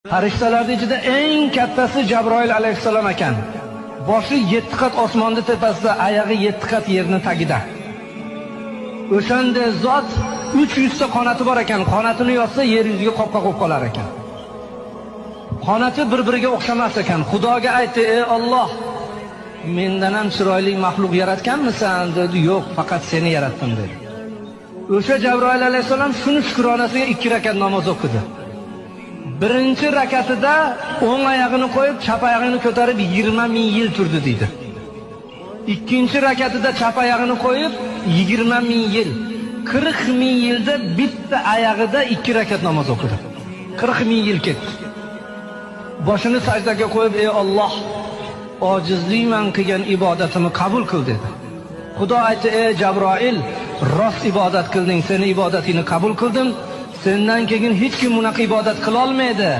Farishtalarning ichida eng kattasi Jabroil alayhissalom ekan. Boshi 7 qat osmonning tepasida, oyog'i 7 qat yerning tagida. O'shanda zot 300 ta qanoti bor ekan. Qanotini yozsa yer yuziga qopqa qo'yib qolar ekan. Qanoti bir-biriga o'xshamas ekan. Xudoga aytdi: "Ey Alloh, mendan ham chiroyli maxluq yaratganmisan?" dedi. "Yo'q, faqat seni yaratdim" dedi. O'sha Jabroil alayhissalom shuni shukronasiga 2 rakat namoz o'qidi. Birinchi rakatida o'ng oyog'ini qo'yib, chap oyog'ini ko'tarib 20 ming yil turdi deydi. Ikkinchi rakatida chap oyog'ini qo'yib 20 ming yil, 40 ming yilda bitta oyog'ida 2 rakat namoz o'qidi. 40 ming yil ketdi. Boshini sajdaga qo'yib: "Ey Alloh, ojizlikman qilgan ibodatimni qabul qil" dedi. Xudo aytdi: "Ey Jabroil, rost ibodat qilding, seni ibodatingni qabul qildim. Sendan keyin hech kim bunaqa ibodat qila olmaydi.